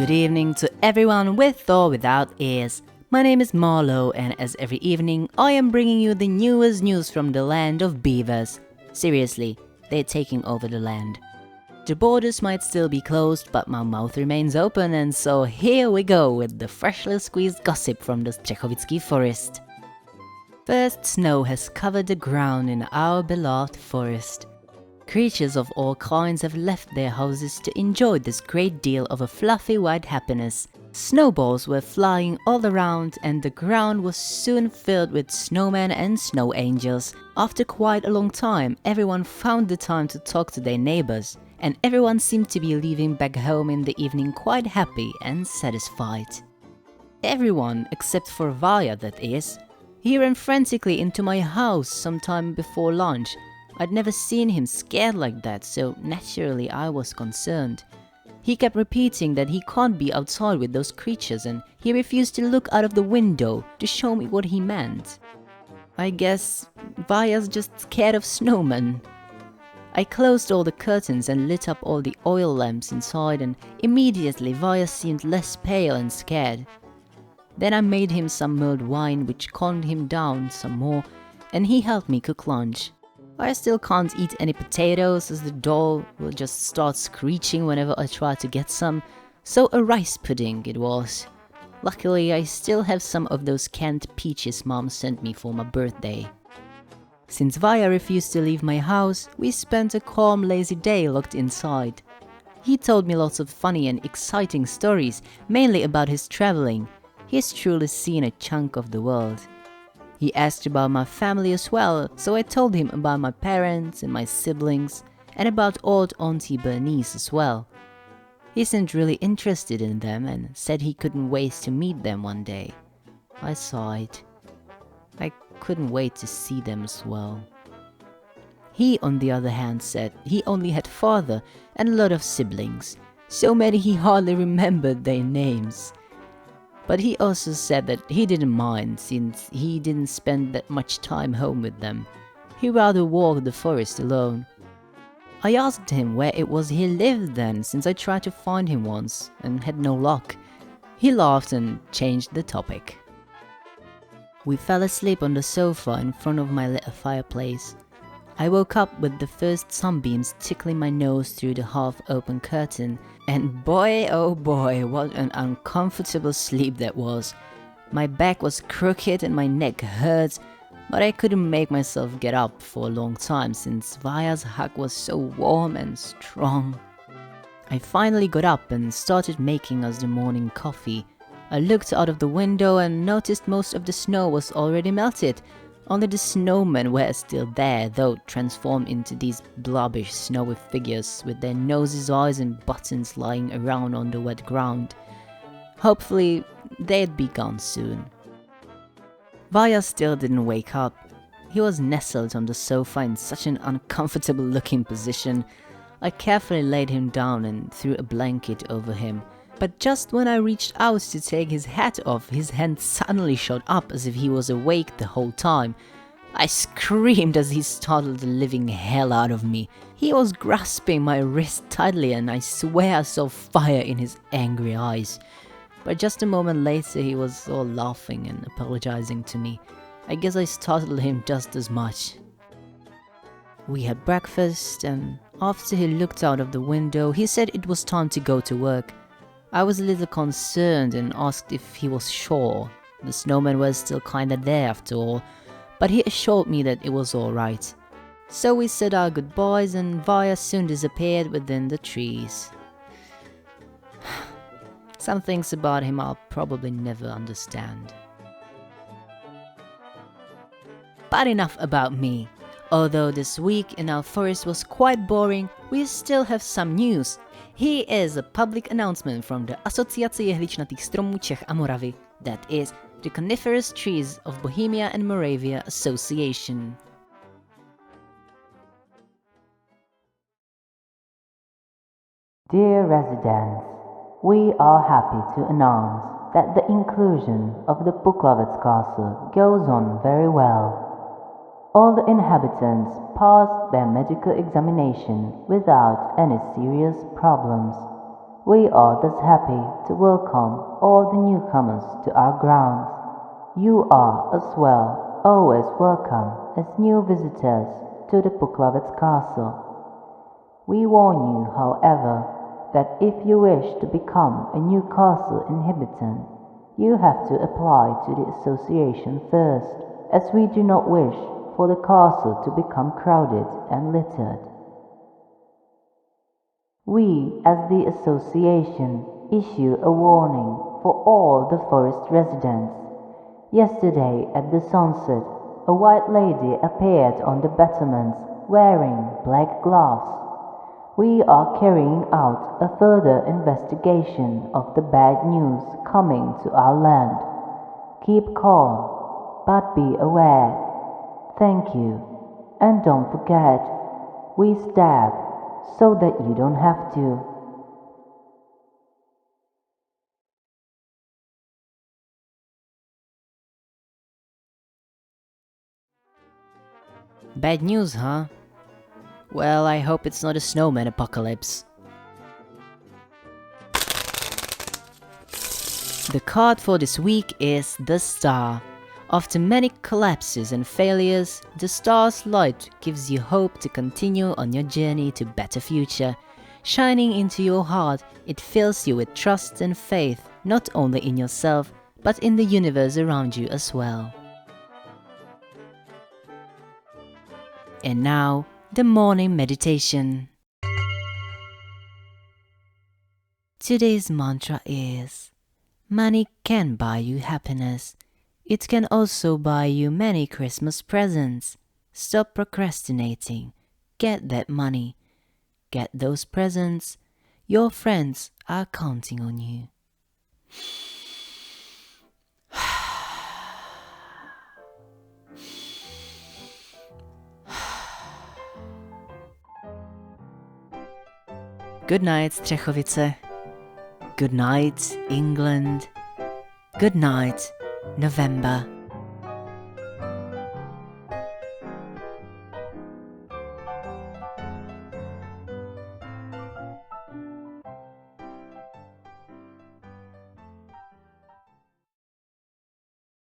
Good evening to everyone with or without ears. My name is Marlo, and as every evening, I am bringing you the newest news from the land of beavers. Seriously, they're taking over the land. The borders might still be closed, but my mouth remains open, and so here we go with the freshly squeezed gossip from the Střechovická forest. First snow has covered the ground in our beloved forest. Creatures of all kinds have left their houses to enjoy this great deal of a fluffy white happiness. Snowballs were flying all around, and the ground was soon filled with snowmen and snow angels. After quite a long time, everyone found the time to talk to their neighbors, and everyone seemed to be leaving back home in the evening quite happy and satisfied. Everyone except for Vaya, that is. He ran frantically into my house sometime before lunch. I'd never seen him scared like that, so naturally I was concerned. He kept repeating that he can't be outside with those creatures, and he refused to look out of the window to show me what he meant. I guess Vaya's just scared of snowmen. I closed all the curtains and lit up all the oil lamps inside, and immediately Vaya seemed less pale and scared. Then I made him some mulled wine, which calmed him down some more, and he helped me cook lunch. I still can't eat any potatoes, as the doll will just start screeching whenever I try to get some, so a rice pudding it was. Luckily, I still have some of those canned peaches Mom sent me for my birthday. Since Vaya refused to leave my house, we spent a calm, lazy day locked inside. He told me lots of funny and exciting stories, mainly about his traveling. He's truly seen a chunk of the world. He asked about my family as well, so I told him about my parents and my siblings, and about old Auntie Bernice as well. He seemed really interested in them and said he couldn't wait to meet them one day. I sighed. I couldn't wait to see them as well. He, on the other hand, said he only had father and a lot of siblings, so many he hardly remembered their names. But he also said that he didn't mind, since he didn't spend that much time home with them. He rather walked the forest alone. I asked him where it was he lived then, since I tried to find him once and had no luck. He laughed and changed the topic. We fell asleep on the sofa in front of my little fireplace. I woke up with the first sunbeams tickling my nose through the half-open curtain, and boy oh boy, what an uncomfortable sleep that was. My back was crooked and my neck hurt, but I couldn't make myself get up for a long time since Vaya's hug was so warm and strong. I finally got up and started making us the morning coffee. I looked out of the window and noticed most of the snow was already melted. Only the snowmen were still there, though transformed into these blobbish snowy figures with their noses, eyes and buttons lying around on the wet ground. Hopefully, they'd be gone soon. Vaya still didn't wake up. He was nestled on the sofa in such an uncomfortable looking position. I carefully laid him down and threw a blanket over him. But just when I reached out to take his hat off, his hand suddenly shot up as if he was awake the whole time. I screamed as he startled the living hell out of me. He was grasping my wrist tightly, and I swear I saw fire in his angry eyes. But just a moment later he was all laughing and apologizing to me. I guess I startled him just as much. We had breakfast, and after he looked out of the window, he said it was time to go to work. I was a little concerned and asked if he was sure. The snowmen were still kinda there after all, but he assured me that it was alright. So we said our goodbyes, and Vaya soon disappeared within the trees. Some things about him I'll probably never understand. But enough about me. Although this week in our forest was quite boring, we still have some news. Here is a public announcement from the Asociace jehličnatých stromů Čech a Moravy, that is, the Coniferous Trees of Bohemia and Moravia Association. Dear residents, we are happy to announce that the inclusion of the Puklavec Castle goes on very well. All the inhabitants passed their medical examination without any serious problems. We are thus happy to welcome all the newcomers to our grounds. You are as well always welcome as new visitors to the Puklavec Castle. We warn you, however, that if you wish to become a new castle inhabitant, you have to apply to the association first, as we do not wish for the castle to become crowded and littered. We, as the association, issue a warning for all the forest residents. Yesterday at the sunset, a white lady appeared on the battlements wearing black gloves. We are carrying out a further investigation of the bad news coming to our land. Keep calm, but be aware. Thank you. And don't forget, we stab so that you don't have to. Bad news, huh? Well, I hope it's not a snowman apocalypse. The card for this week is the Star. After many collapses and failures, the star's light gives you hope to continue on your journey to better future. Shining into your heart, it fills you with trust and faith, not only in yourself, but in the universe around you as well. And now, the morning meditation. Today's mantra is: money can buy you happiness. It can also buy you many Christmas presents. Stop procrastinating. Get that money. Get those presents. Your friends are counting on you. Good night, Střechovice. Good night, England. Good night, November.